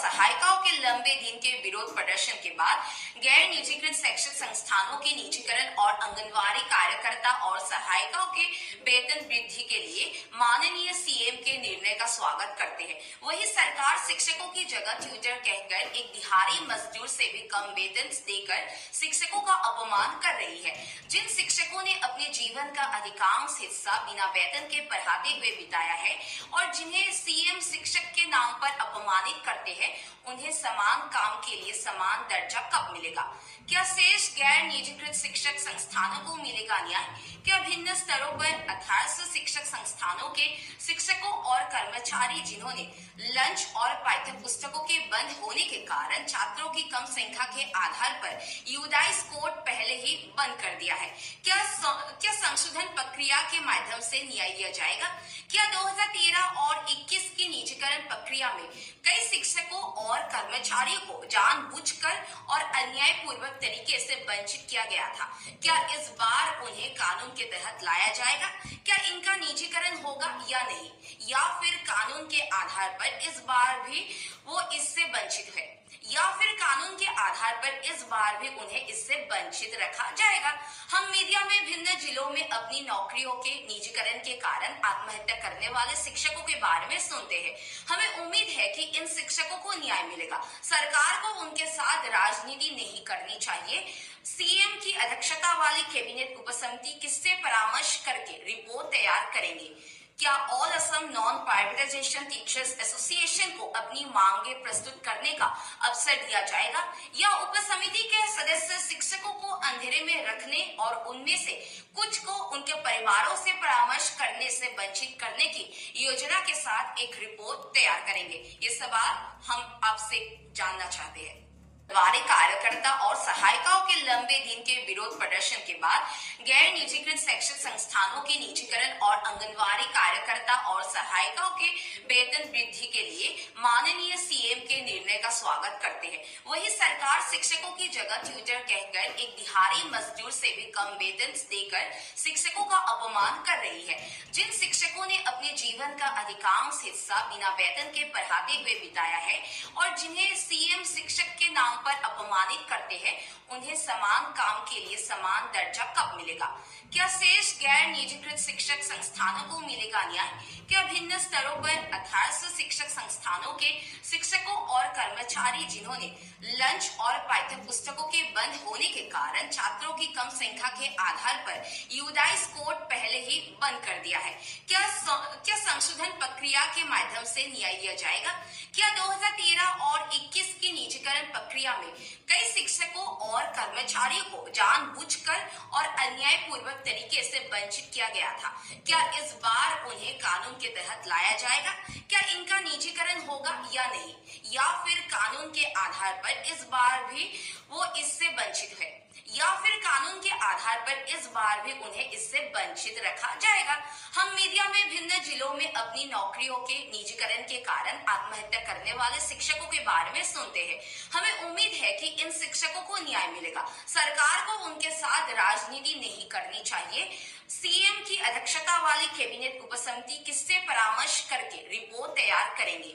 सहायिकाओं के लंबे दिन के विरोध प्रदर्शन के बाद गैर निजीकृत शैक्षिक संस्थानों के निजीकरण और आंगनबाड़ी कार्यकर्ता और सहायिकाओं के वेतन वृद्धि के लिए माननीय सीएम के निर्णय का स्वागत करते हैं। वही सरकार शिक्षकों की जगह ट्विटर कहकर एक दिहाड़ी मजदूर से भी कम वेतन देकर शिक्षकों का अपमान कर रही है। जिन शिक्षकों ने अपने जीवन का अधिकांश हिस्सा बिना वेतन के पढ़ाते हुए बिताया है और जिन्हें सीएम शिक्षक के नाम पर अपमानित करते हैं, उन्हें समान काम के लिए समान दर्जा कब मिलेगा? क्या शेष गैर निजीकृत शिक्षक संस्थानों को मिलेगा न्याय? क्या भिन्न स्तरों पर 1800 शिक्षक संस्थानों के शिक्षकों और कर्मचारी जिन्होंने लंच और पाठ्य पुस्तकों के बंद होने के कारण छात्रों की कम संख्या के आधार पर यूडाइस कोड पहले ही बंद कर दिया है, क्या संशोधन प्रक्रिया के माध्यम से न्याय दिया जाएगा? क्या 2013 और 21 की निजीकरण प्रक्रिया में कई शिक्षकों और कर्मचारियों को जानबूझकर और अन्यायपूर्वक तरीके से वंचित किया गया था? क्या इस बार उन्हें कानून के तहत लाया जाएगा? क्या इनका निजीकरण होगा या नहीं, या फिर कानून के आधार पर इस बार भी वो इससे वंचित है, या फिर कानून के आधार पर इस बार भी उन्हें इससे वंचित रखा जाएगा? हम मीडिया में भिन्न जिलों में अपनी नौकरियों के निजीकरण के कारण आत्महत्या करने वाले शिक्षकों के बारे में सुनते हैं। हमें उम्मीद है कि इन शिक्षकों को न्याय मिलेगा। सरकार को उनके साथ राजनीति नहीं करनी चाहिए। सीएम की अध्यक्षता वाली कैबिनेट उपसमिति किससे परामर्श करके रिपोर्ट तैयार करेंगे? क्या all Assam non privatisation teachers association को अपनी मांगे प्रस्तुत करने का अवसर दिया जाएगा, या उपसमिति के सदस्य शिक्षकों को अंधेरे में रखने और उनमें से कुछ को उनके परिवारों से परामर्श करने से वंचित करने की योजना के साथ एक रिपोर्ट तैयार करेंगे? ये सवाल हम आपसे जानना चाहते हैं। आंगनबाड़ी कार्यकर्ता और सहायिकाओं के लंबे दिन के विरोध प्रदर्शन के बाद गैर निजीकृत शैक्षिक संस्थानों के निजीकरण और आंगनबाड़ी कार्यकर्ता और सहायिकाओं के वेतन वृद्धि के लिए माननीय सीएम के निर्णय का स्वागत करते हैं। वही सरकार शिक्षकों की जगह ट्विटर कहकर एक दिहाड़ी मजदूर से भी कम वेतन देकर शिक्षकों का अपमान कर रही है। जिन शिक्षकों ने अपने जीवन का अधिकांश हिस्सा बिना वेतन के पढ़ाते हुए बिताया है और जिन्हें सीएम शिक्षक के नाम पर अपमानित करते हैं, उन्हें समान काम के लिए समान दर्जा कब मिलेगा? क्या शेष गैर निजीकृत शिक्षक संस्थानों को मिलेगा न्याय? क्या भिन्न स्तरों पर 1800 शिक्षक संस्थानों के शिक्षकों और कर्मचारी जिन्होंने लंच और पाठ्य पुस्तकों के बंद होने के कारण छात्रों की कम संख्या के आधार पर यूडाइस कोड पहले ही बंद कर दिया है, क्या संशोधन प्रक्रिया के माध्यम से न्याय दिया जाएगा? क्या 2013 और 21 की निजीकरण प्रक्रिया में कई शिक्षकों और कर्मचारियों को जानबूझकर और अन्यायपूर्वक तरीके से वंचित किया गया था? क्या इस बार उन्हें कानून के तहत लाया जाएगा? क्या इनका निजीकरण होगा या नहीं, या फिर कानून के आधार पर इस बार भी वो इससे वंचित है, या फिर कानून के आधार पर इस बार भी उन्हें इससे वंचित रखा जाएगा? हम मीडिया में भिन्न जिलों में अपनी नौकरियों के निजीकरण के कारण आत्महत्या करने वाले शिक्षकों के बारे में सुनते हैं। हमें उम्मीद है कि इन शिक्षकों को न्याय मिलेगा। सरकार को उनके साथ राजनीति नहीं करनी चाहिए। सीएम की अध्यक्षता वाली कैबिनेट उपसमिति किससे परामर्श करके रिपोर्ट तैयार करेंगे?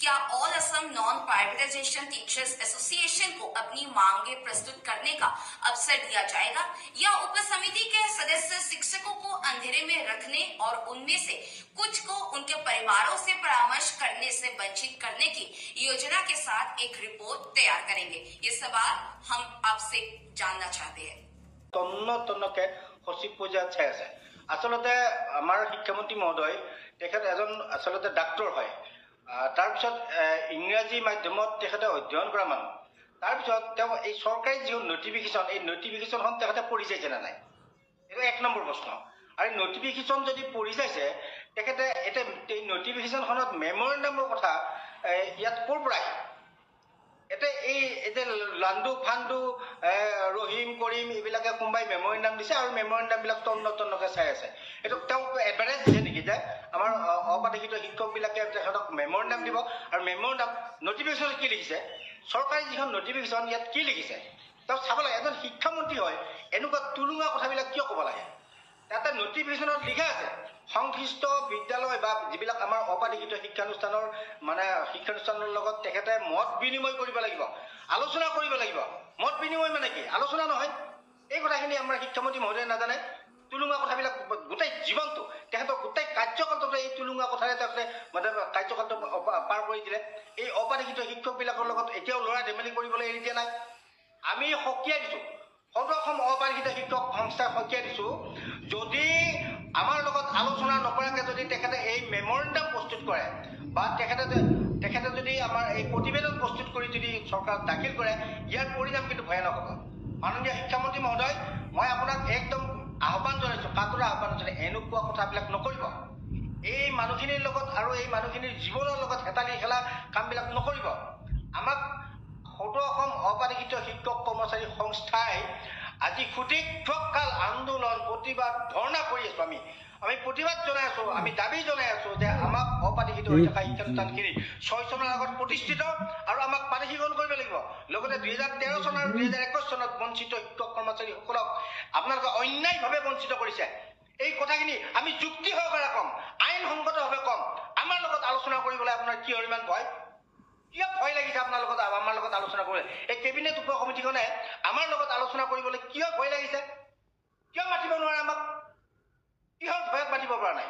क्या all Assam non privatisation teachers association को अपनी मांगे प्रस्तुत करने का अवसर दिया जाएगा, या उपसमिति के सदस्य शिक्षकों को अंधेरे में रखने और उनमें से कुछ को उनके परिवारों से परामर्श करने से वंचित करने की योजना के साथ एक रिपोर्ट तैयार करेंगे? ये सवाल हम आपसे जानना चाहते हैं। তন্নকে সচিব পৰ্যায়ত চাই আছে। আচলতে আমাৰ শিক্ষামন্ত্ৰী মহোদয় তেখেত এজন আচলতে ডাক্তৰ হয়। তাৰপিছত ইংৰাজী মাধ্যমত তেখেতে অধ্যয়ন কৰা মানুহ। তাৰপিছত তেওঁ এই চৰকাৰী যি নটিফিকেশ্যন, এই নটিফিকেশ্যনখন তেখেতে পঢ়ি যাইছে নে নাই, এইটো এক নম্বৰ প্ৰশ্ন। আৰু নটিফিকেশ্যন যদি পঢ়ি যাইছে, তেখেতে এতিয়া এই নটিফিকেশ্যনখনত মেমৰেণ্ডামৰ কথা ইয়াত ক'ৰ পৰা আহে? এতিয়া এই যে লাণ্ডু ফাণ্ডু ৰহিম কৰিম এইবিলাকে কোনোবাই মেমৰেণ্ডাম দিছে আৰু মেমৰেণ্ডামবিলাক তন্নকে চাই আছে। এইটো তেওঁ এডভাৰটাইজ দিছে নেকি যে আমাৰ অপাঠিত শিক্ষকবিলাকে তেখেতক মেমৰেণ্ডাম দিব? আৰু মেমৰেণ্ডাম নটিফিকেশ্যনত কি লিখিছে, চৰকাৰী যিখন নটিফিকেশ্যন ইয়াত কি লিখিছে তেওঁ চাব লাগে। এজন শিক্ষামন্ত্ৰী হয়, এনেকুৱা তুলুঙা কথাবিলাক কিয় ক'ব লাগে? তাতে নটিফিকেশ্যনত লিখা আছে সংশ্লিষ্ট বিদ্যালয় বা যিবিলাক আমাৰ অপালিখিত শিক্ষানুষ্ঠানৰ শিক্ষানুষ্ঠানৰ লগত তেখেতে মত বিনিময় কৰিব লাগিব, আলোচনা কৰিব লাগিব। মত বিনিময় মানে কি? আলোচনা নহয়। এই কথাখিনি আমাৰ শিক্ষামন্ত্ৰী মহোদয়ে নাজানে। তুলুঙা কথাবিলাক গোটেই জীৱনটো তেখেতৰ গোটেই কাৰ্যকালটো এই তুলুঙা কথাৰে তেখেতে কাৰ্যকালটো পাৰ কৰি দিলে। এই অপালিখিত শিক্ষকবিলাকৰ লগত এতিয়াও ল'ৰা ধেমালি কৰিবলৈ এৰি দিয়া নাই। আমি সকীয়াই দিছোঁ, সদৌ অসম অপালিখিত শিক্ষক সংস্থাই সকীয়াই দিছোঁ, যদি আমাৰ লগত আলোচনা নকৰাকৈ যদি তেখেতে এই মেমৰেণ্ডাম প্ৰস্তুত কৰে বা তেখেতে যদি আমাৰ এই প্ৰতিবেদন প্ৰস্তুত কৰি যদি চৰকাৰত দাখিল কৰে, ইয়াৰ পৰিণাম কিন্তু ভয়ানক হ'ব। মাননীয় শিক্ষামন্ত্ৰী মহোদয়, মই আপোনাক একদম আহ্বান জনাইছোঁ, কাতৰা আহ্বান জনাইছোঁ, এনেকুৱা কথাবিলাক নকৰিব। এই মানুহখিনিৰ লগত আৰু এই মানুহখিনিৰ জীৱনৰ লগত হেতালি খেলা কামবিলাক নকৰিব। আমাক সদৌ অসম অপালিখিত শিক্ষক কৰ্মচাৰী সংস্থাই আজি সুদীৰ্ঘকাল আন্দোলন, প্ৰতিবাদ, ধৰ্ণা কৰি আছোঁ। আমি প্ৰতিবাদ জনাই আছোঁ, আমি দাবী জনাই আছোঁ যে আমাক অপালিখিত হৈ থকা শিক্ষানুষ্ঠানখিনি 6 চনৰ আগত প্ৰতিষ্ঠিত আৰু আমাক পানীশীকৰণ কৰিব লাগিব। লগতে 2013 চন আৰু 2021 চনত বঞ্চিত শিক্ষক কৰ্মচাৰীসকলক আপোনালোকে অন্যায়ভাৱে বঞ্চিত কৰিছে। এই কথাখিনি আমি যুক্তি সহকাৰে ক'ম, আইনসংগতভাৱে ক'ম। আমাৰ লগত আলোচনা কৰিবলৈ আপোনাৰ কিয় ইমান ভয়? কিয় ভয় লাগিছে আমাৰ লগত আলোচনা কৰিবলৈ? এই কেবিনেট উপ সমিতিখনে আমাৰ লগত আলোচনা কৰিবলৈ কিয় ভয় লাগিছে? কিয় মাতিব নোৱাৰে আমাক? কিহৰ ভয়ত মাতিব পৰা নাই?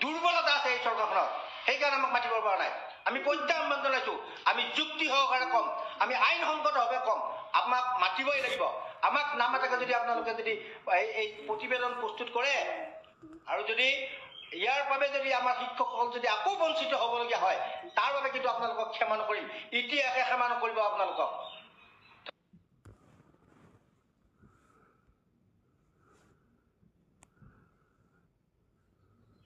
দুৰ্বলতা আছে এই চৰকাৰখনত, সেইকাৰণে আমাক মাতিব পৰা নাই। আমি প্ৰত্যাহ্বান জনাইছোঁ, আমি যুক্তি সহকাৰে ক'ম, আমি আইনসংগতভাৱে ক'ম, আমাক মাতিবই লাগিব। আমাক নামাতাকে যদি আপোনালোকে যদি এই প্ৰতিবেদন প্ৰস্তুত কৰে আৰু যদি ইয়াৰ বাবে যদি আমাৰ শিক্ষকসকল যদি আকৌ বঞ্চিত হ'বলগীয়া হয়, তাৰ বাবে কিন্তু আপোনালোকক ক্ষমা নকৰিম। ইতিহাসে ক্ষমা নকৰিব আপোনালোকক।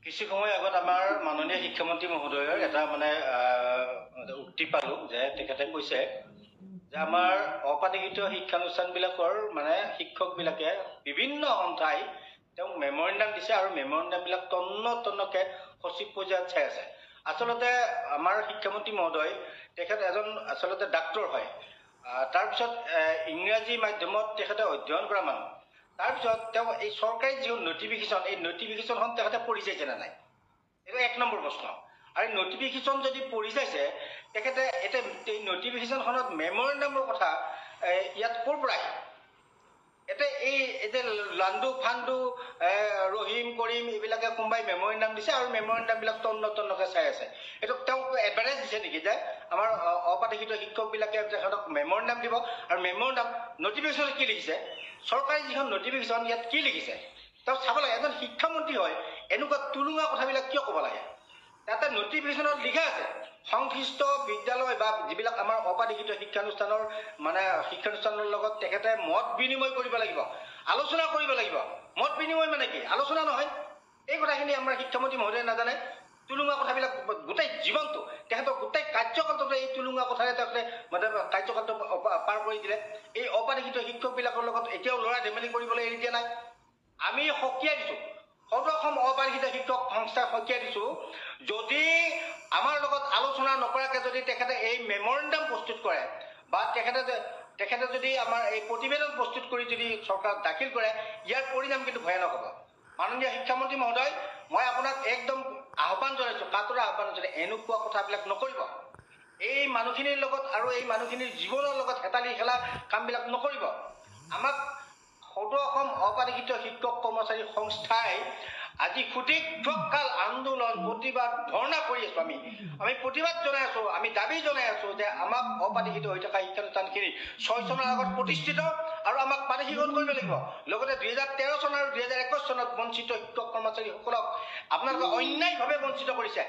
কিছু সময় আগত আমাৰ মাননীয় শিক্ষামন্ত্ৰী মহোদয়ৰ এটা উক্তি পালোঁ যে তেখেতে কৈছে যে আমাৰ অপালিখিত শিক্ষানুষ্ঠানবিলাকৰ শিক্ষকবিলাকে বিভিন্ন সন্থাই তেওঁক মেমৰেণ্ডাম দিছে আৰু মেমৰেণ্ডামবিলাক তন্নকৈ সচিব পৰ্যায়ত চাই আছে। আচলতে আমাৰ শিক্ষামন্ত্ৰী মহোদয় তেখেত এজন আচলতে ডাক্তৰ হয়। তাৰপিছত ইংৰাজী মাধ্যমত তেখেতে অধ্যয়ন কৰা মানুহ। তাৰপিছত তেওঁ এই চৰকাৰী যিখন নটিফিকেশ্যন, এই নটিফিকেশ্যনখন তেখেতে পঢ়ি চাইছে নে নাই? এইটো 1 নম্বৰ প্ৰশ্ন। আৰু নটিফিকেশ্যন যদি পঢ়ি চাইছে, তেখেতে এতিয়া এই নটিফিকেশ্যনখনত মেমৰেণ্ডামৰ কথা ইয়াত ক'ৰ পৰা আহিল? এতিয়া লাণ্ডু ফাণ্ডু ৰহিম কৰিম এইবিলাকে কোনোবাই মেমৰেণ্ডাম দিছে আৰু মেমৰেণ্ডামবিলাক তন্নকৈ চাই আছে। এইটো তেওঁ এডভাৰটাইজ দিছে নেকি যে আমাৰ অপালিখিত শিক্ষকবিলাকে তেখেতক মেমৰেণ্ডাম দিব? আৰু মেমৰেণ্ডাম নটিফিকেশ্যনত কি লিখিছে? চৰকাৰী যিখন নটিফিকেশ্যন ইয়াত কি লিখিছে? তেওঁ চাব লাগে। এজন শিক্ষামন্ত্ৰী হয় এনেকুৱা তুলুঙা কথাবিলাক কিয় ক'ব লাগে? তাতে নটিফিকেশ্যনত লিখা আছে সংশ্লিষ্ট বিদ্যালয় বা যিবিলাক আমাৰ অপালিখিত শিক্ষানুষ্ঠানৰ শিক্ষানুষ্ঠানৰ লগত তেখেতে মত বিনিময় কৰিব লাগিব, আলোচনা কৰিব লাগিব। মত বিনিময় মানে কি? আলোচনা নহয়। এই কথাখিনি আমাৰ শিক্ষামন্ত্ৰী মহোদয়ে নাজানে। তুলুঙা কথাবিলাক গোটেই জীৱনটো তেখেতৰ গোটেই কাৰ্যকালটো এই তুলুঙা কথাৰে তেখেতে কাৰ্যকালটো পাৰ কৰি দিলে। এই অপালিখিত শিক্ষকবিলাকৰ লগত এতিয়াও ল'ৰা ধেমালি কৰিবলৈ এৰি দিয়া নাই। আমি সকীয়াই দিছোঁ, সদৌ অসম অপালিখিত শিক্ষক সংস্থাই সকীয়াই দিছোঁ, যদি আমাৰ লগত আলোচনা নকৰাকৈ যদি তেখেতে এই মেমৰেণ্ডাম প্ৰস্তুত কৰে বা তেখেতে যদি আমাৰ এই প্ৰতিবেদন প্ৰস্তুত কৰি যদি চৰকাৰত দাখিল কৰে, ইয়াৰ পৰিণাম কিন্তু ভয়ানক হ'ব। মাননীয় শিক্ষামন্ত্ৰী মহোদয়, মই আপোনাক একদম আহ্বান জনাইছোঁ, কাতৰা আহ্বান জনাইছোঁ, এনেকুৱা কথাবিলাক নকৰিব। এই মানুহখিনিৰ লগত আৰু এই মানুহখিনিৰ জীৱনৰ লগত হেতালি খেলা কামবিলাক নকৰিব। আমাক সদৌ অসম অপালিখিত শিক্ষক কৰ্মচাৰী সংস্থাই আজি সুদীৰ্ঘকাল আন্দোলন, প্ৰতিবাদ, ধৰ্ণা কৰি আছোঁ। আমি প্ৰতিবাদ জনাই আছোঁ, আমি দাবী জনাই আছোঁ যে আমাক অপালিখিত হৈ থকা শিক্ষানুষ্ঠানখিনি 6 চনৰ আগত প্ৰতিষ্ঠিত আৰু আমাক পানীশীকৰণ কৰিব লাগিব। লগতে 2013 চন আৰু 2021 চনত বঞ্চিত শিক্ষক কৰ্মচাৰীসকলক আপোনালোকে অন্যায়ভাৱে বঞ্চিত কৰিছে।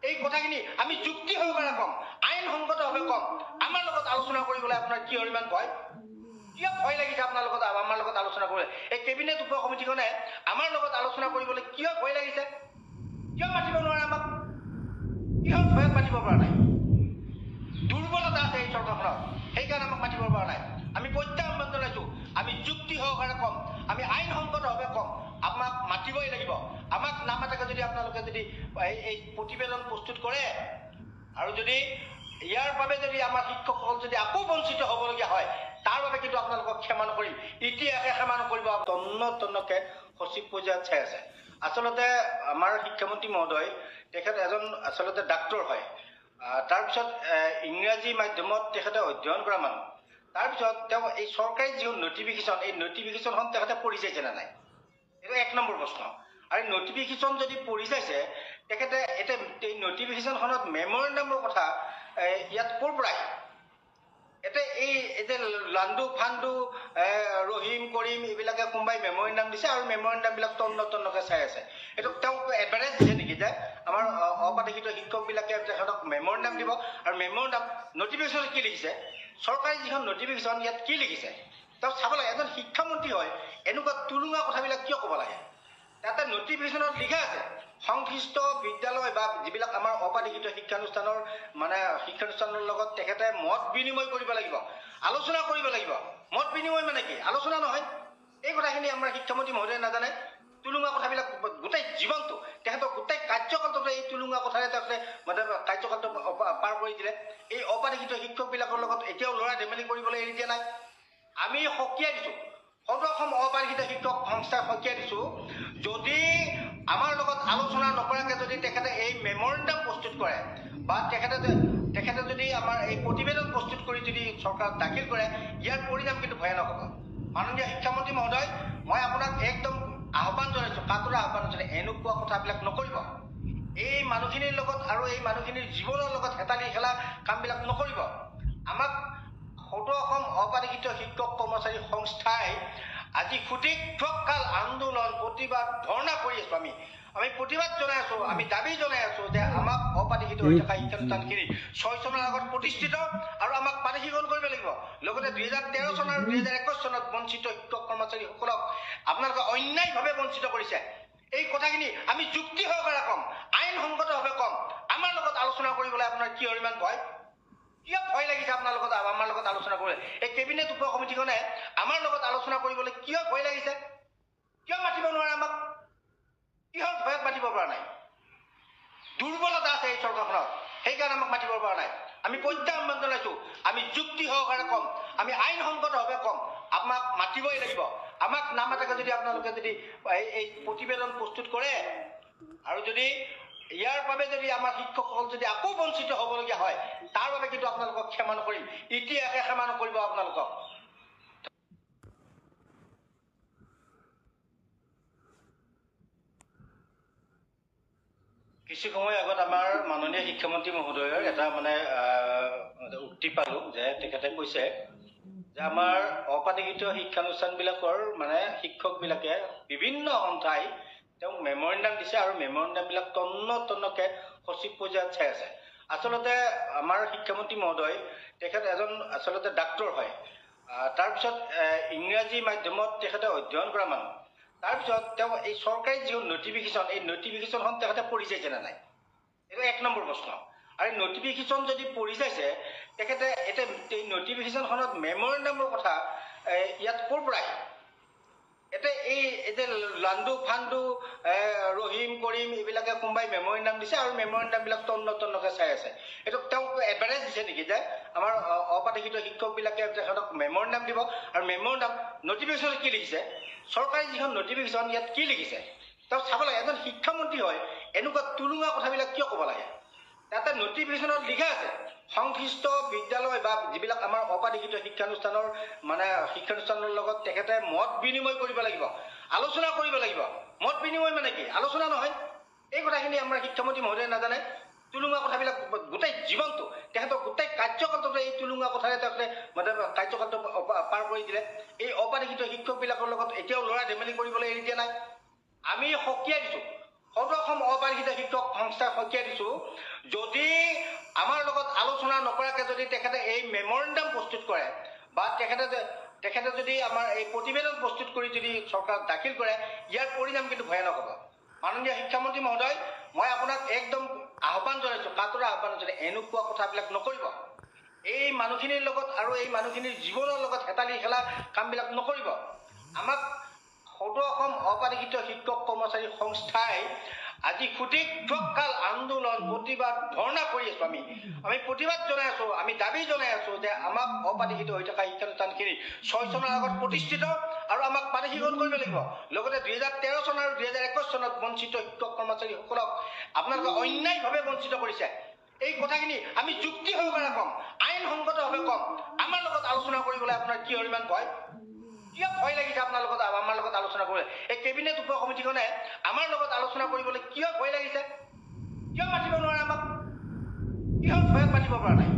এই কথাখিনি আমি যুক্তি সহকাৰে ক'ম, আইনসংগতভাৱে ক'ম। আমাৰ লগত আলোচনা কৰিবলৈ আপোনাৰ কিয় ইমান ভয়? কিয় ভয় লাগিছে আমাৰ লগত আলোচনা কৰিবলৈ? এই কেবিনেট উপ সমিতিখনে আমাৰ লগত আলোচনা কৰিবলৈ কিয় ভয় লাগিছে? কিয় মাতিব নোৱাৰে আমাক? কিহৰ ভয়ত মাতিব পৰা নাই? দুৰ্বলতা আছে এই চৰকাৰখনত, সেইকাৰণে আমাক মাতিব পৰা নাই। আমি প্ৰত্যাহ্বান জনাইছোঁ, আমি যুক্তি সহকাৰে ক'ম, আমি আইনসংগতভাৱে ক'ম, আমাক মাতিবই লাগিব। আমাক নামাতাকে যদি আপোনালোকে যদি এই প্ৰতিবেদন প্ৰস্তুত কৰে আৰু যদি ইয়াৰ বাবে যদি আমাৰ শিক্ষকসকল যদি আকৌ বঞ্চিত হ'বলগীয়া হয়, তাৰ বাবে কিন্তু আপোনালোকক ক্ষমা নকৰিম। ইতিহাসে ক্ষমা নকৰিব। তন্নকৈ সচিব পৰ্যায়ত চাই আছে আচলতে আমাৰ শিক্ষামন্ত্ৰী মহোদয় তেখেত এজন আচলতে ডাক্তৰ হয় তাৰপিছত ইংৰাজী মাধ্যমত তেখেতে অধ্যয়ন কৰা মানুহ তাৰপিছত তেওঁ এই চৰকাৰী যিখন নটিফিকেশ্যন এই নটিফিকেশ্যনখন তেখেতে পঢ়ি চাইছে নে নাই এইটো এক নম্বৰ প্ৰশ্ন আৰু নটিফিকেশ্যন যদি পঢ়ি চাইছে তেখেতে এতিয়া এই নটিফিকেশ্যনখনত মেমৰেণ্ডামৰ কথা ইয়াত ক'ৰ পৰা এতিয়া এই যে লাণ্ডু ফাণ্ডু ৰহিম কৰিম এইবিলাকে কোনোবাই মেমৰেণ্ডাম দিছে আৰু মেমৰেণ্ডামবিলাক তন্নকে চাই আছে এইটো তেওঁ এডভাৰটাইজ দিছে নেকি যে আমাৰ অপাঠিত শিক্ষকবিলাকে তেখেতক মেমৰেণ্ডাম দিব আৰু মেমৰেণ্ডাম নটিফিকেশ্যনত কি লিখিছে চৰকাৰী যিখন নটিফিকেশ্যন ইয়াত কি লিখিছে তেওঁ চাব লাগে এজন শিক্ষামন্ত্ৰী হয় এনেকুৱা তুলুঙা কথাবিলাক কিয় ক'ব লাগে তাতে নটিফিকেশ্যনত লিখা আছে সংশ্লিষ্ট বিদ্যালয় বা যিবিলাক আমাৰ অপাঠিত শিক্ষানুষ্ঠানৰ মানে শিক্ষানুষ্ঠানৰ লগত তেখেতে মত বিনিময় কৰিব লাগিব আলোচনা কৰিব লাগিব মত বিনিময় মানে কি আলোচনা নহয় এই কথাখিনি আমাৰ শিক্ষামন্ত্ৰী মহোদয়ে নাজানে তুলুঙা কথাবিলাক গোটেই জীৱনটো তেখেতৰ গোটেই কাৰ্যকালটো এই তুলুঙা কথাৰে তেখেতে মানে কাৰ্যকালটো পাৰ কৰি দিলে এই অপাঠিত শিক্ষকবিলাকৰ লগত এতিয়াও ল'ৰা ধেমালি কৰিবলৈ এৰি দিয়া নাই আমি সকীয়াই দিছোঁ সদৌ অসম অপাঠিত শিক্ষক সংস্থাই সকীয়াই দিছোঁ যদি আমাৰ লগত আলোচনা নকৰাকৈ যদি তেখেতে এই মেমৰেণ্ডাম প্ৰস্তুত কৰে বা তেখেতে যদি আমাৰ এই প্ৰতিবেদন প্ৰস্তুত কৰি যদি চৰকাৰত দাখিল কৰে ইয়াৰ পৰিণাম কিন্তু ভয়ানক হ'ব মাননীয় শিক্ষামন্ত্ৰী মহোদয় মই আপোনাক একদম আহ্বান জনাইছোঁ কাতৰা আহ্বান জনাইছোঁ এনেকুৱা কথাবিলাক নকৰিব এই মানুহখিনিৰ লগত আৰু এই মানুহখিনিৰ জীৱনৰ লগত হেতালি খেলা কামবিলাক নকৰিব আমাক সদৌ অসম অপাঠিত শিক্ষক কৰ্মচাৰী সংস্থাই আজি সুদীৰ্ঘকাল আন্দোলন প্ৰতিবাদ ধৰ্ণা কৰি আছো আমি প্ৰতিবাদ জনাই আছো আমি দাবী জনাই আছো যে আমাক অপাঠিত হৈ থকা শিক্ষানুষ্ঠানখিনি 6 চনৰ আগত প্ৰতিষ্ঠিত আৰু আমাক পানীশীকৰণ কৰিব লাগিব লগতে 2013 চন আৰু 2021 চনত বঞ্চিত শিক্ষক কৰ্মচাৰীসকলক আপোনালোকে অন্যায়ভাৱে বঞ্চিত কৰিছে এই কথাখিনি আমি যুক্তি সহকাৰে কম আইনসংগতভাৱে কম আমাৰ লগত আলোচনা কৰিবলৈ আপোনাৰ কিহৰ ইমান ভয় কিয় ভয় লাগিছে আপোনাৰ লগত আমাৰ লগত আলোচনা কৰিবলৈ এই কেবিনেট উপ কমিটিখনে আমাৰ লগত আলোচনা কৰিবলৈ কিয় ভয় লাগিছে কিয় মাতিব নোৱাৰে আমাক কিহৰ ভয়ত মাতিব পৰা নাই দুৰ্বলতা আছে এই চৰকাৰখনত সেইকাৰণে আমাক মাতিব পৰা নাই আমি প্ৰত্যাহ্বান জনাইছো আমি যুক্তি সহকাৰে কম আমি আইনসংগতভাৱে কম আমাক মাতিবই লাগিব আমাক নামাতাকে যদি আপোনালোকে যদি এই প্ৰতিবেদন প্ৰস্তুত কৰে আৰু যদি ইয়াৰ বাবে যদি আমাৰ শিক্ষকসকল যদি আকৌ বঞ্চিত হ'বলগীয়া হয় তাৰ বাবে কিন্তু আপোনালোকক ক্ষমা নকৰিম ইতিহাসে ক্ষমা নকৰিব আপোনালোকক কিছু সময় আগত আমাৰ মাননীয় শিক্ষামন্ত্ৰী মহোদয়ৰ এটা মানে উক্তি পালো যে তেখেতে কৈছে যে আমাৰ অপাঠিত শিক্ষানুষ্ঠানবিলাকৰ মানে শিক্ষকবিলাকে বিভিন্ন সন্থাই তেওঁক মেমৰেণ্ডাম দিছে আৰু মেমৰেণ্ডামবিলাক তন্নকে সচিব পৰ্যায়ত চাই আছে আচলতে আমাৰ শিক্ষামন্ত্ৰী মহোদয় তেখেত এজন আচলতে ডাক্তৰ হয় তাৰপিছত ইংৰাজী মাধ্যমত তেখেতে অধ্যয়ন কৰা মানুহ তাৰপিছত তেওঁ এই চৰকাৰী যিখন নটিফিকেশ্যন এই নটিফিকেশ্যনখন তেখেতে পঢ়ি চাইছে নে নাই এইটো এক নম্বৰ প্ৰশ্ন আৰু নটিফিকেশ্যন যদি পঢ়ি চাইছে তেখেতে এতিয়া এই নটিফিকেশ্যনখনত মেমৰেণ্ডামৰ কথা ইয়াত ক'ৰ পৰা এতিয়া এই যে লাণ্ডু ফাণ্ডু ৰহিম কৰিম এইবিলাকে কোনোবাই মেমৰেণ্ডাম দিছে আৰু মেমৰেণ্ডামবিলাক তন্নকে চাই আছে এইটো তেওঁ এডভাৰটাইজ দিছে নেকি যে আমাৰ অপাঠিত শিক্ষকবিলাকে তেখেতক মেমৰেণ্ডাম দিব আৰু মেমৰেণ্ডাম নটিফিকেশ্যনত কি লিখিছে চৰকাৰী যিখন নটিফিকেশ্যন ইয়াত কি লিখিছে তেওঁ চাব লাগে এজন শিক্ষামন্ত্ৰী হয় এনেকুৱা তুলুঙা কথাবিলাক কিয় ক'ব লাগে তাতে নটিফিকেশ্যনত লিখা আছে সংশ্লিষ্ট বিদ্যালয় বা যিবিলাক আমাৰ অপাঠিত শিক্ষানুষ্ঠানৰ মানে শিক্ষানুষ্ঠানৰ লগত তেখেতে মত বিনিময় কৰিব লাগিব আলোচনা কৰিব লাগিব মত বিনিময় মানে কি আলোচনা নহয় এই কথাখিনি আমাৰ শিক্ষামন্ত্ৰী মহোদয়ে নাজানে তুলুঙা কথাবিলাক গোটেই জীৱনটো তেখেতৰ গোটেই কাৰ্যকালটো এই তুলুঙা কথাৰে তেখেতে মানে কাৰ্যকালটো পাৰ কৰি দিলে এই অপাঠিত শিক্ষকবিলাকৰ লগত এতিয়াও ল'ৰা ধেমালি কৰিবলৈ এৰি দিয়া নাই আমি সকীয়াই দিছোঁ সদৌ অসম অপাঠিত শিক্ষক সংস্থাই সকীয়াই দিছোঁ যদি আমাৰ লগত আলোচনা নকৰাকৈ যদি তেখেতে এই মেমৰেণ্ডাম প্ৰস্তুত কৰে বা তেখেতে যদি আমাৰ এই প্ৰতিবেদন প্ৰস্তুত কৰি যদি চৰকাৰত দাখিল কৰে ইয়াৰ পৰিণাম কিন্তু ভয়ানক হ'ব মাননীয় শিক্ষামন্ত্ৰী মহোদয় মই আপোনাক একদম আহ্বান জনাইছোঁ কাতৰা আহ্বান জনাইছোঁ এনেকুৱা কথাবিলাক নকৰিব এই মানুহখিনিৰ লগত আৰু এই মানুহখিনিৰ জীৱনৰ লগত হেতালি খেলা কামবিলাক নকৰিব আমাক সদৌ অসম অপাঠিত শিক্ষক কৰ্মচাৰী সংস্থাই আজি সুদীৰ্ঘকাল আন্দোলন প্ৰতিবাদ ধৰ্ণা কৰি আছো আমি প্ৰতিবাদ জনাই আছো আমি দাবী জনাই আছো যে আমাক অপাঠিত হৈ থকা শিক্ষানুষ্ঠানখিনি 6 চনৰ আগত প্ৰতিষ্ঠিত আৰু আমাক মানসিকৰণ কৰিব লাগিব লগতে 2013 চন আৰু 2021 চনত বঞ্চিত শিক্ষক কৰ্মচাৰীসকলক আপোনালোকে অন্যায়ভাৱে বঞ্চিত কৰিছে এই কথাখিনি আমি যুক্তি সহকাৰে কম আইনসংগতভাৱে কম আমাৰ লগত আলোচনা কৰিবলৈ আপোনাৰ কি ইমান ভয় কিয় ভয় লাগিছে আপোনাৰ লগত আমাৰ লগত আলোচনা কৰিবলৈ এই কেবিনেট উপ কমিটিখনে আমাৰ লগত আলোচনা কৰিবলৈ কিয় ভয় লাগিছে কিয় মাতিব নোৱাৰে আমাক কিহৰ ভয়ত মাতিব পৰা নাই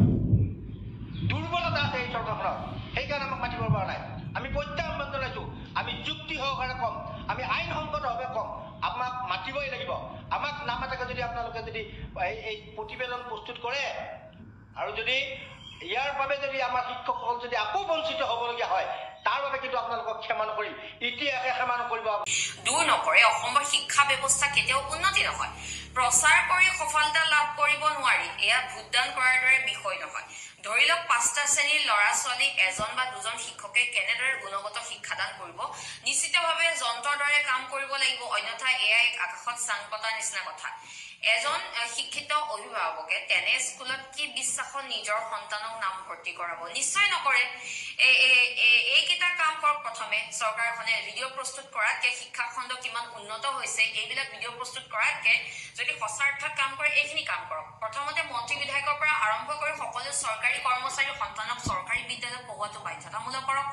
দুৰ্বলতা আছে এই চৰকাৰখনৰ সেইকাৰণে আমাক মাতিব পৰা নাই আমি প্ৰত্যাহ্বান জনাইছো আমি যুক্তি সহকাৰে কম আমি আইনসংগতভাৱে কম আমাক মাতিবই লাগিব আমাক নামাতাকে যদি আপোনালোকে যদি এই প্ৰতিবেদন প্ৰস্তুত কৰে আৰু যদি ইয়াৰ বাবে যদি আমাৰ শিক্ষকসকল যদি আকৌ বঞ্চিত হ'বলগীয়া হয় তাৰ বাবে কিন্তু আপোনালোকক ক্ষমা নকৰিম ইতিহাসে ক্ষমা নকৰিব দূৰ নকৰে অসমৰ শিক্ষা ব্যৱস্থা কেতিয়াও উন্নতি নহয় প্ৰচাৰ কৰি সফলতা লাভ কৰিব নোৱাৰি এয়া ভোটদান কৰাৰ দৰে বিষয় নহয় ধৰি লওক 5টা শ্ৰেণীৰ ল'ৰা ছোৱালীক এজন বা দুজন শিক্ষকে কেনেদৰে গুণগত শিক্ষাদান কৰিব নিশ্চিতভাৱে যন্ত্ৰৰ দৰে কাম কৰিব লাগিব অন্যথা এয়া এক আকাশত চাং পতাৰ নিচিনা কথা এজন শিক্ষিত অভিভাৱকে তেনে স্কুলত কি বিশ্বাসত নিজৰ সন্তানক নাম ভৰ্তি কৰাব নিশ্চয় নকৰে এইকেইটা কাম কৰক প্ৰথমে চৰকাৰখনে ভিডিঅ' প্ৰস্তুত কৰাতকে শিক্ষা খণ্ড কিমান উন্নত হৈছে এইবিলাক ভিডিঅ' প্ৰস্তুত কৰাতকে যদি সঁচাৰ্থত কাম কৰে এইখিনি কাম কৰক প্ৰথমতে মন্ত্ৰী বিধায়কৰ পৰা আৰম্ভ কৰি সকলো চৰকাৰী কৰ্মচাৰীৰ সন্তানক চৰকাৰী বিদ্যালয়ত পঢ়োৱাটো বাধ্যতামূলক কৰক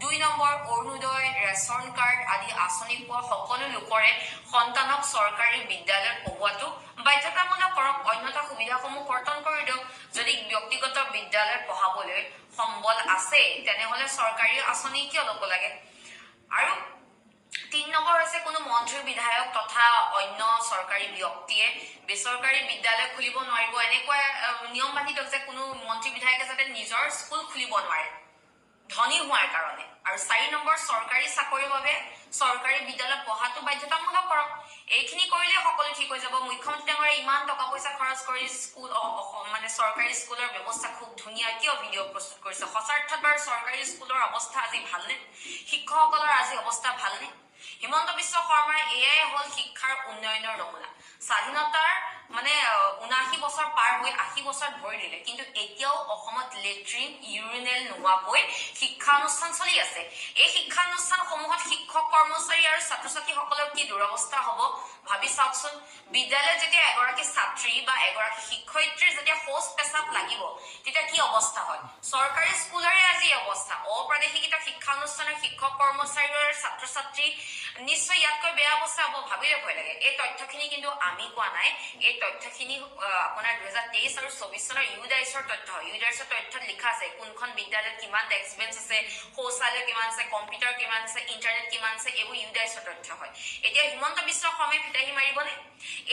2 নম্বৰ অৰুণোদয় ৰেচন কাৰ্ড আদি আঁচনি পোৱা সকলো লোকৰে সন্তানক চৰকাৰী বিদ্যালয়ত পঢ়োৱাটো বাধ্যতামূলক কৰক অন্যথা সুবিধাসমূহ কৰ্তন কৰি দিয়ক যদি ব্যক্তিগত বিদ্যালয়ত পঢ়াবলৈ সম্বল আছে তেনেহলে চৰকাৰী আঁচনি কিয় ল'ব লাগে আৰু 3 নম্বৰ হৈছে কোনো মন্ত্ৰী বিধায়ক তথা অন্য চৰকাৰী ব্যক্তিয়ে বেচৰকাৰী বিদ্যালয় খুলিব নোৱাৰিব এনেকুৱা নিয়ম বান্ধি দিয়ক যে কোনো মন্ত্ৰী বিধায়কে যাতে নিজৰ স্কুল খুলিব নোৱাৰে ধনী হোৱাৰ কাৰণে আৰু 4 নম্বৰ চৰকাৰী চাকৰিৰ বাবে চৰকাৰী বিদ্যালয়ত পঢ়াটো বাধ্যতামূলক কৰক এইখিনি কৰিলে সকলো ঠিক হৈ যাব মুখ্যমন্ত্ৰী ডাঙৰীয়াই ইমান টকা পইচা খৰচ কৰি স্কুল মানে চৰকাৰী স্কুলৰ ব্যৱস্থা খুব ধুনীয়া কিয় ভিডিঅ' প্ৰস্তুত কৰিছে সঁচাৰ্থত বাৰু চৰকাৰী স্কুলৰ অৱস্থা আজি ভালনে শিক্ষকসকলৰ আজি অৱস্থা ভালনে হিমন্ত বিশ্ব শৰ্মাৰ এয়াই হল শিক্ষাৰ উন্নয়নৰ নমুনা স্বাধীনতাৰ মানে 79 বছৰ পাৰ হৈ 80 বছৰ ভৰি দিলে কিন্তু এতিয়াও অসমত লেট্ৰিন ইউৰিনেল নোহোৱাকৈ শিক্ষা অনুষ্ঠান চলি আছে এই শিক্ষা অনুষ্ঠানসমূহত শিক্ষক কৰ্মচাৰী আৰু ছাত্ৰ ছাত্ৰীসকলৰ কি দুৰৱস্থা হ'ব ভাবি চাওকচোন বিদ্যালয়ত যেতিয়া এগৰাকী ছাত্ৰী বা এগৰাকী শিক্ষয়িত্ৰীৰ যেতিয়া শৌচ পেচাব লাগিব তেতিয়া কি অৱস্থা হয় চৰকাৰী স্কুলৰে আজি অৱস্থা অপ্ৰাদেশিকতা শিক্ষা অনুষ্ঠানৰ শিক্ষক কৰ্মচাৰী আৰু ছাত্ৰ ছাত্ৰী নিশ্চয় ইয়াতকৈ বেয়া অৱস্থা হ'ব ভাবিলে ভয় লাগে এই তথ্যখিনি কিন্তু আমি কোৱা নাই এই তথ্যখিনি আপোনাৰ 2023 আৰু 24 চনৰ ইউডাইছৰ তথ্য ইউডাইছৰ তথ্যত লিখা আছে কোনখন বিদ্যালয়ত কিমান ডেস্ক বেঞ্চ আছে শৌচালয় কিমান আছে কম্পিউটাৰ কিমান আছে ইন্টাৰনেট কিমান আছে এইবোৰ ইউডাইছৰ তথ্য হয় এতিয়া হিমন্ত বিশ্ব শৰ্মাই ফিতাহি মাৰিবনে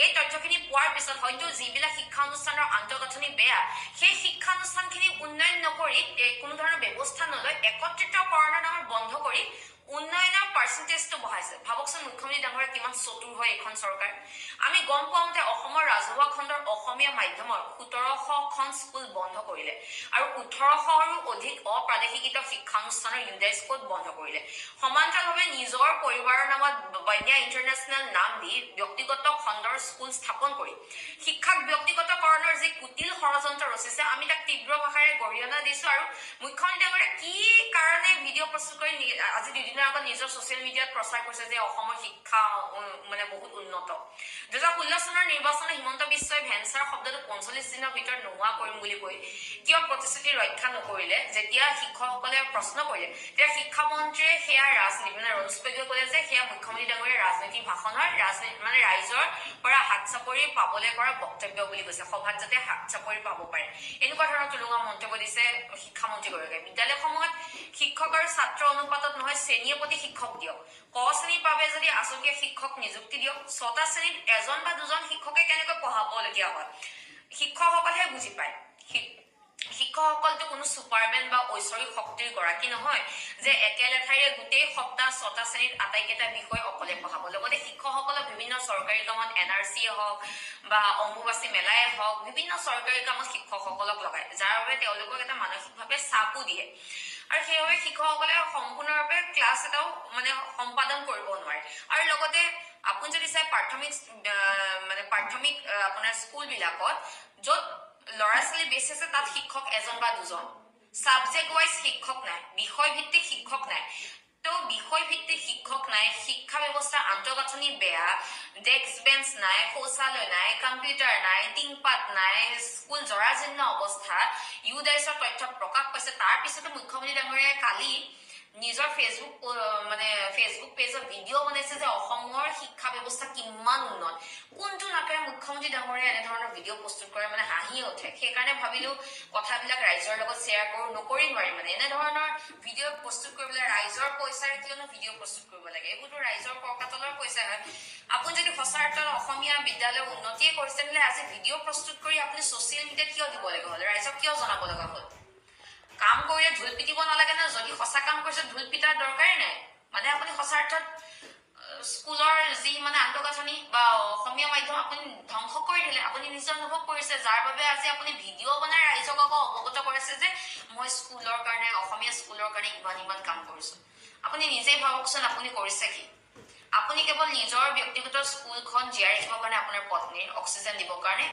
এই তথ্যখিনি পোৱাৰ পিছত হয়তো যিবিলাক শিক্ষা অনুষ্ঠানৰ আন্তঃগাঁথনি বেয়া সেই শিক্ষানুষ্ঠানখিনি উন্নয়ন নকৰি কোনো ধৰণৰ ব্যৱস্থা নলয় একত্ৰিতকৰণৰ নামত বন্ধ কৰি উন্নয়নৰ পাৰ্চেন্টেজটো বঢ়াইছে ভাবকচোন মুখ্যমন্ত্ৰী ডাঙৰীয়া কিমান চতুৰ হয় এখন চৰকাৰ আমি গম পাওঁ যে অসমৰ ৰাজহুৱা খণ্ডৰ অসমীয়া মাধ্যমৰ 1700খন স্কুল বন্ধ কৰিলে আৰু 1800ৰো অধিক অপ্ৰাদেশিকৃত শিক্ষানুষ্ঠানৰ ইউডাইছ কোড বন্ধ কৰিলে সমান্তৰালভাৱে নিজৰ পৰিবাৰৰ নামত বন্যা ইণ্টাৰনেশ্যনেল নাম দি ব্যক্তিগত খণ্ডৰ স্কুল স্থাপন কৰি শিক্ষাক ব্যক্তিগতকৰণৰ যি কুটিল ষড়যন্ত্ৰ ৰচিছে আমি তাক তীব্ৰ ভাষাৰে গৰিহণা দিছো আৰু মুখ্যমন্ত্ৰী ডাঙৰীয়া কি কাৰণে ভিডিঅ' প্ৰস্তুত কৰি আজি দুদিনৰ আগত নিজৰ ছচিয়েল মিডিয়াত প্ৰচাৰ কৰিছে যে অসমৰ শিক্ষা মানে বহুত উন্নত 2016 চনৰ নিৰ্বাচনত হিমন্ত বিশ্বই ভেঞ্চাৰ শব্দটো 45 দিনৰ ভিতৰত নোহোৱা কৰিম বুলি কৈ কিয় প্ৰতিশ্ৰুতি ৰক্ষা নকৰিলে যেতিয়া শিক্ষকসকলে প্ৰশ্ন কৰিলে তেতিয়া শিক্ষামন্ত্ৰীয়ে সেয়া ৰাজনীতি মানে ৰঞ্জ পেগুৱে ক'লে যে সেয়া মুখ্যমন্ত্ৰী ডাঙৰীয়াৰ ৰাজনৈতিক ভাষণৰ ৰাজনীতি মানে ৰাইজৰ পৰা হাত চাপৰি পাবলৈ কৰা বক্তব্য বুলি কৈছে সভাত যাতে হাত চাপৰি পাব পাৰে এনেকুৱা ধৰণৰ তুলুঙা মন্তব্য দিছে শিক্ষামন্ত্ৰীগৰাকীয়ে বিদ্যালয়সমূহত শিক্ষক আৰু ছাত্ৰ অনুপাতত নহয় শ্ৰেণীৰ প্ৰতি শিক্ষক দিয়ক ক শ্ৰেণীৰ বাবে যদি আছুতীয়া শিক্ষক নিযুক্তি দিয়ক 6টা শ্ৰেণীত এজন বা দুজন শিক্ষকে কেনেকৈ পঢ়াবলগীয়া হয় শিক্ষকসকলেহে বুজি পায় শিক্ষকসকলটো কোনো ছুপাৰমেন বা ঐশ্বৰিক শক্তিৰ গৰাকী নহয় যে একেলেঠাৰিৰে গোটেই সপ্তাহ 6টা শ্ৰেণীত আটাইকেইটা বিষয় অকলে পঢ়াব লগতে শিক্ষকসকলক বিভিন্ন চৰকাৰী কামত এনআৰচিয়ে হওক বা অম্বুবাচী মেলাই হওক বিভিন্ন চৰকাৰী কামত শিক্ষকসকলক লগায় যাৰ বাবে তেওঁলোকক এটা মানসিকভাৱে চাপো দিয়ে আৰু সেইবাবে শিক্ষকসকলে সম্পূৰ্ণৰূপে ক্লাছ এটাও মানে সম্পাদন কৰিব নোৱাৰে আৰু লগতে আপুনি যদি চাই প্ৰাথমিক আপোনাৰ স্কুলবিলাকত য'ত ল'ৰা ছোৱালী বেছি আছে তাত শিক্ষক এজন বা দুজন সাবজেক্ট ৱাইজ শিক্ষক নাই বিষয় ভিত্তিক শিক্ষক নাই তো বিষয়ভিত্তিক শিক্ষক নাই, শিক্ষা ব্যৱস্থাৰ আন্তঃগাঁথনি বেয়া, ডেস্ক বেঞ্চ নাই, শৌচালয় নাই, কম্পিউটাৰ নাই, টিংপাত নাই, স্কুল জৰাজীৰ্ণ অৱস্থা, ইউডাইছৰ তথ্য প্ৰকাশ পাইছে। তাৰ পিছতো মুখ্যমন্ত্ৰী ডাঙৰীয়াই কালি নিজৰ ফেচবুক পেজত ভিডিঅ' বনাইছে যে অসমৰ শিক্ষা ব্যৱস্থা কিমান উন্নত। কোনটো নাকেৰে মুখ্যমন্ত্ৰী ডাঙৰীয়াই এনেধৰণৰ ভিডিঅ' প্ৰস্তুত কৰে, হাঁহিয়ে উঠে। সেইকাৰণে ভাবিলো কথাবিলাক ৰাইজৰ লগত শ্বেয়াৰ কৰো, নকৰি নোৱাৰি। এনেধৰণৰ ভিডিঅ' প্ৰস্তুত কৰিবলৈ ৰাইজৰ পইচাৰে কিয়নো ভিডিঅ' প্ৰস্তুত কৰিব লাগে? এইবোৰতো ৰাইজৰ কৰ্কাতলৰ পইচা হয়। আপুনি যদি সঁচা অৰ্থত অসমীয়া বিদ্যালয়ৰ উন্নতিয়ে কৰিছে, তেতিয়াহ'লে আজি ভিডিঅ' প্ৰস্তুত কৰি আপুনি ছচিয়েল মিডিয়াত কিয় দিব লগা হ'ল? ৰাইজক কিয় জনাব লগা হ'ল? কাম কৰিলে ঢোল পিটিব নালাগে ন? যদি সঁচা কাম কৰিছে ঢোল পিটাৰ দৰকাৰেই নাই। আপুনি সঁচা অৰ্থত স্কুলৰ যি আন্তঃগাঁথনি বা অসমীয়া মাধ্যম আপুনি ধ্বংস কৰি দিলে। আপুনি নিজে অনুভৱ কৰিছে, যাৰ বাবে আজি আপুনি ভিডিঅ' বনাই ৰাইজক আকৌ অৱগত কৰাইছে যে মই স্কুলৰ কাৰণে, অসমীয়া স্কুলৰ কাৰণে ইমান কাম কৰিছো। আপুনি নিজেই ভাবকচোন, আপুনি কৰিছে কি? আপুনি কেৱল নিজৰ ব্যক্তিগত স্কুলখন জীয়াই ৰাখিবৰ কাৰণে, আপোনাৰ পত্নীৰ অক্সিজেন দিবৰ কাৰণে